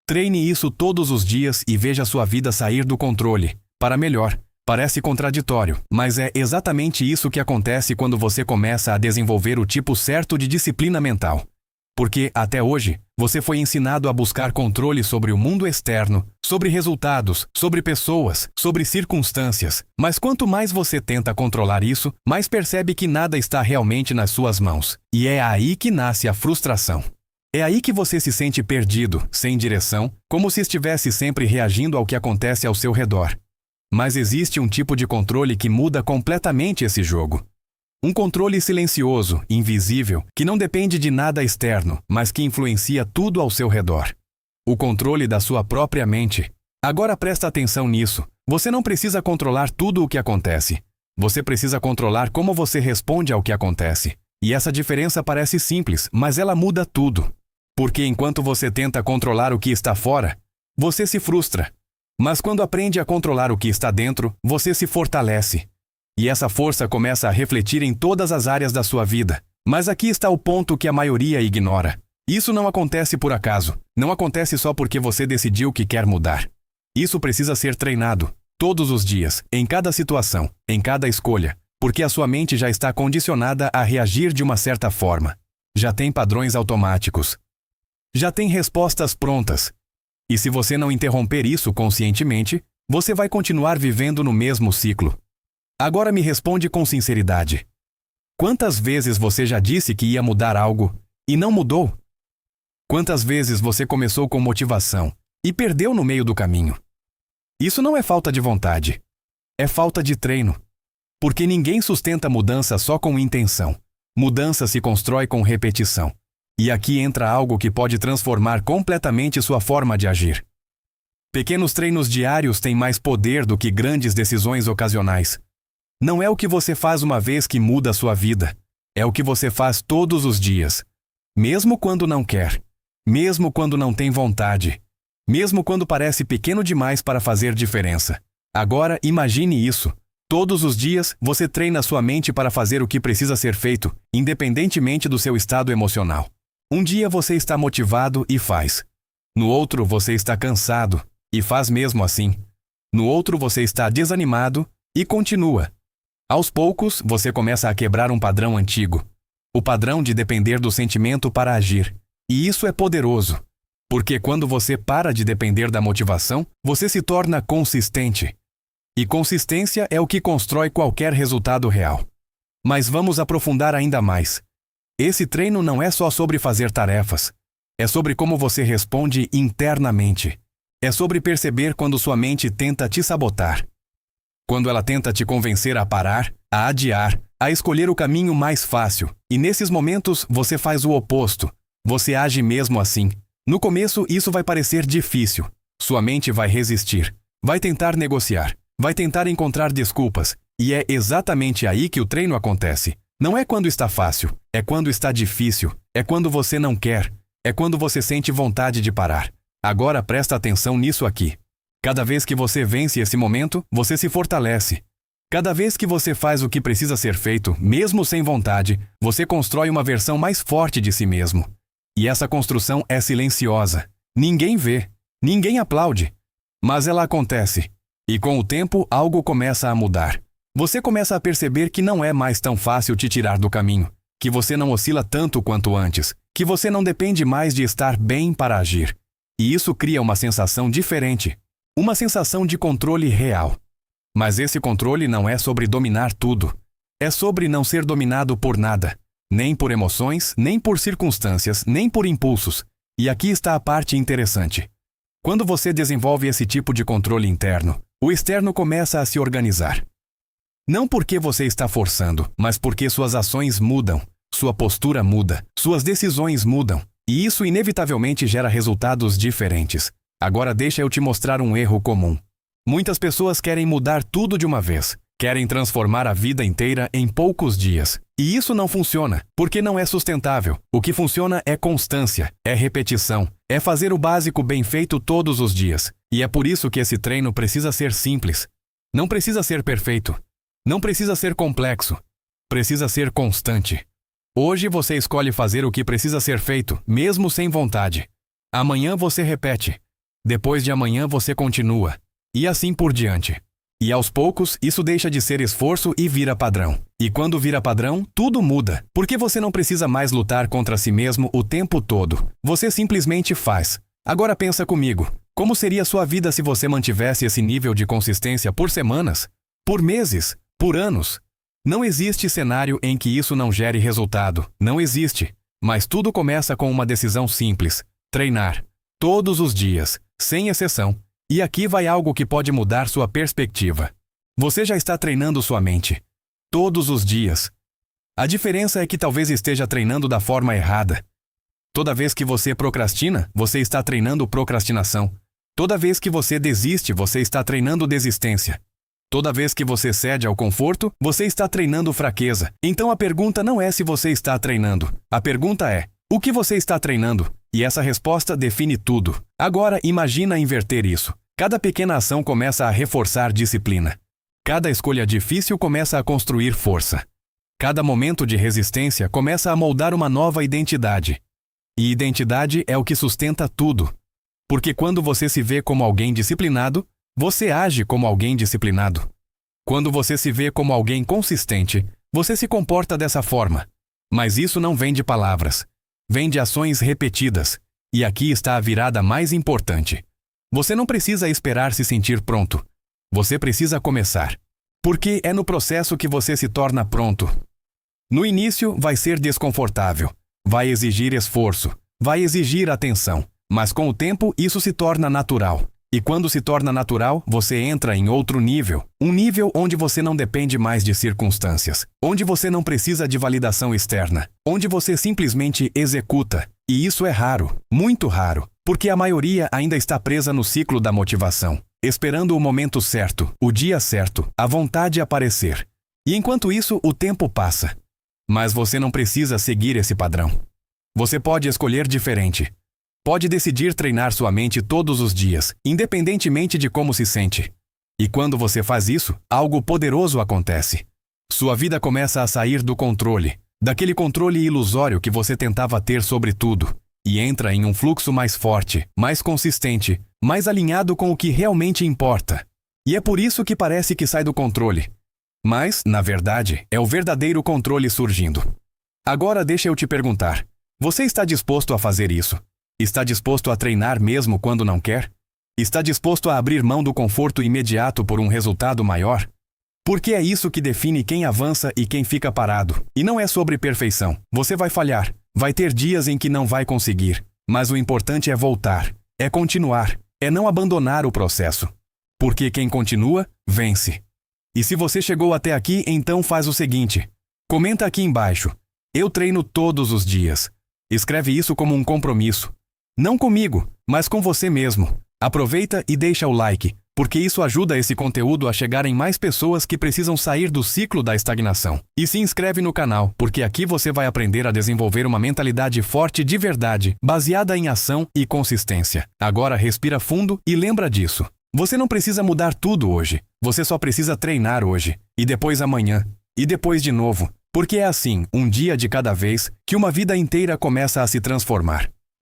Treine isso todos os dias e veja sua vida sair do controle, para melhor. Parece contraditório, mas é exatamente isso que acontece quando você começa a desenvolver o tipo certo de disciplina mental. Porque, até hoje, você foi ensinado a buscar controle sobre o mundo externo, sobre resultados, sobre pessoas, sobre circunstâncias. Mas quanto mais você tenta controlar isso, mais percebe que nada está realmente nas suas mãos. E é aí que nasce a frustração. É aí que você se sente perdido, sem direção, como se estivesse sempre reagindo ao que acontece ao seu redor. Mas existe um tipo de controle que muda completamente esse jogo. Um controle silencioso, invisível, que não depende de nada externo, mas que influencia tudo ao seu redor. O controle da sua própria mente. Agora presta atenção nisso. Você não precisa controlar tudo o que acontece. Você precisa controlar como você responde ao que acontece. E essa diferença parece simples, mas ela muda tudo. Porque enquanto você tenta controlar o que está fora, você se frustra. Mas quando aprende a controlar o que está dentro, você se fortalece. E essa força começa a refletir em todas as áreas da sua vida. Mas aqui está o ponto que a maioria ignora. Isso não acontece por acaso. Não acontece só porque você decidiu que quer mudar. Isso precisa ser treinado, todos os dias, em cada situação, em cada escolha, porque a sua mente já está condicionada a reagir de uma certa forma. Já tem padrões automáticos. Já tem respostas prontas. E se você não interromper isso conscientemente, você vai continuar vivendo no mesmo ciclo. Agora me responde com sinceridade. Quantas vezes você já disse que ia mudar algo e não mudou? Quantas vezes você começou com motivação e perdeu no meio do caminho? Isso não é falta de vontade. É falta de treino. Porque ninguém sustenta mudança só com intenção. Mudança se constrói com repetição. E aqui entra algo que pode transformar completamente sua forma de agir. Pequenos treinos diários têm mais poder do que grandes decisões ocasionais. Não é o que você faz uma vez que muda a sua vida. É o que você faz todos os dias. Mesmo quando não quer. Mesmo quando não tem vontade. Mesmo quando parece pequeno demais para fazer diferença. Agora imagine isso. Todos os dias, você treina sua mente para fazer o que precisa ser feito, independentemente do seu estado emocional. Um dia você está motivado e faz. No outro você está cansado e faz mesmo assim. No outro você está desanimado e continua. Aos poucos, você começa a quebrar um padrão antigo. O padrão de depender do sentimento para agir. E isso é poderoso. Porque quando você para de depender da motivação, você se torna consistente. E consistência é o que constrói qualquer resultado real. Mas vamos aprofundar ainda mais. Esse treino não é só sobre fazer tarefas. É sobre como você responde internamente. É sobre perceber quando sua mente tenta te sabotar. Quando ela tenta te convencer a parar, a adiar, a escolher o caminho mais fácil. E nesses momentos, você faz o oposto. Você age mesmo assim. No começo, isso vai parecer difícil. Sua mente vai resistir. Vai tentar negociar. Vai tentar encontrar desculpas. E é exatamente aí que o treino acontece. Não é quando está fácil, é quando está difícil, é quando você não quer, é quando você sente vontade de parar. Agora presta atenção nisso aqui. Cada vez que você vence esse momento, você se fortalece. Cada vez que você faz o que precisa ser feito, mesmo sem vontade, você constrói uma versão mais forte de si mesmo. E essa construção é silenciosa. Ninguém vê, ninguém aplaude. Mas ela acontece. E com o tempo, algo começa a mudar. Você começa a perceber que não é mais tão fácil te tirar do caminho, que você não oscila tanto quanto antes, que você não depende mais de estar bem para agir. E isso cria uma sensação diferente, uma sensação de controle real. Mas esse controle não é sobre dominar tudo. É sobre não ser dominado por nada, nem por emoções, nem por circunstâncias, nem por impulsos. E aqui está a parte interessante. Quando você desenvolve esse tipo de controle interno, o externo começa a se organizar. Não porque você está forçando, mas porque suas ações mudam, sua postura muda, suas decisões mudam, e isso inevitavelmente gera resultados diferentes. Agora deixa eu te mostrar um erro comum. Muitas pessoas querem mudar tudo de uma vez, querem transformar a vida inteira em poucos dias. E isso não funciona, porque não é sustentável. O que funciona é constância, é repetição, é fazer o básico bem feito todos os dias. E é por isso que esse treino precisa ser simples. Não precisa ser perfeito. Não precisa ser complexo. Precisa ser constante. Hoje você escolhe fazer o que precisa ser feito, mesmo sem vontade. Amanhã você repete. Depois de amanhã você continua. E assim por diante. E aos poucos, isso deixa de ser esforço e vira padrão. E quando vira padrão, tudo muda. Porque você não precisa mais lutar contra si mesmo o tempo todo. Você simplesmente faz. Agora pensa comigo. Como seria sua vida se você mantivesse esse nível de consistência por semanas? Por meses? Por anos? Não existe cenário em que isso não gere resultado. Não existe. Mas tudo começa com uma decisão simples. Treinar. Todos os dias. Sem exceção. E aqui vai algo que pode mudar sua perspectiva. Você já está treinando sua mente. Todos os dias. A diferença é que talvez esteja treinando da forma errada. Toda vez que você procrastina, você está treinando procrastinação. Toda vez que você desiste, você está treinando desistência. Toda vez que você cede ao conforto, você está treinando fraqueza. Então a pergunta não é se você está treinando. A pergunta é, o que você está treinando? E essa resposta define tudo. Agora imagina inverter isso. Cada pequena ação começa a reforçar disciplina. Cada escolha difícil começa a construir força. Cada momento de resistência começa a moldar uma nova identidade. E identidade é o que sustenta tudo. Porque quando você se vê como alguém disciplinado, você age como alguém disciplinado. Quando você se vê como alguém consistente, você se comporta dessa forma. Mas isso não vem de palavras. Vem de ações repetidas. E aqui está a virada mais importante. Você não precisa esperar se sentir pronto. Você precisa começar. Porque é no processo que você se torna pronto. No início, vai ser desconfortável. Vai exigir esforço. Vai exigir atenção. Mas com o tempo, isso se torna natural. E quando se torna natural, você entra em outro nível. Um nível onde você não depende mais de circunstâncias. Onde você não precisa de validação externa. Onde você simplesmente executa. E isso é raro. Muito raro. Porque a maioria ainda está presa no ciclo da motivação. Esperando o momento certo, o dia certo, a vontade aparecer. E enquanto isso, o tempo passa. Mas você não precisa seguir esse padrão. Você pode escolher diferente. Pode decidir treinar sua mente todos os dias, independentemente de como se sente. E quando você faz isso, algo poderoso acontece. Sua vida começa a sair do controle, daquele controle ilusório que você tentava ter sobre tudo, e entra em um fluxo mais forte, mais consistente, mais alinhado com o que realmente importa. E é por isso que parece que sai do controle. Mas, na verdade, é o verdadeiro controle surgindo. Agora deixa eu te perguntar, você está disposto a fazer isso? Está disposto a treinar mesmo quando não quer? Está disposto a abrir mão do conforto imediato por um resultado maior? Porque é isso que define quem avança e quem fica parado. E não é sobre perfeição. Você vai falhar. Vai ter dias em que não vai conseguir. Mas o importante é voltar. É continuar. É não abandonar o processo. Porque quem continua, vence. E se você chegou até aqui, então faz o seguinte. Comenta aqui embaixo. Eu treino todos os dias. Escreve isso como um compromisso. Não comigo, mas com você mesmo. Aproveita e deixa o like, porque isso ajuda esse conteúdo a chegar em mais pessoas que precisam sair do ciclo da estagnação. E se inscreve no canal, porque aqui você vai aprender a desenvolver uma mentalidade forte de verdade, baseada em ação e consistência. Agora respira fundo e lembra disso. Você não precisa mudar tudo hoje. Você só precisa treinar hoje. E depois amanhã. E depois de novo. Porque é assim, um dia de cada vez, que uma vida inteira começa a se transformar.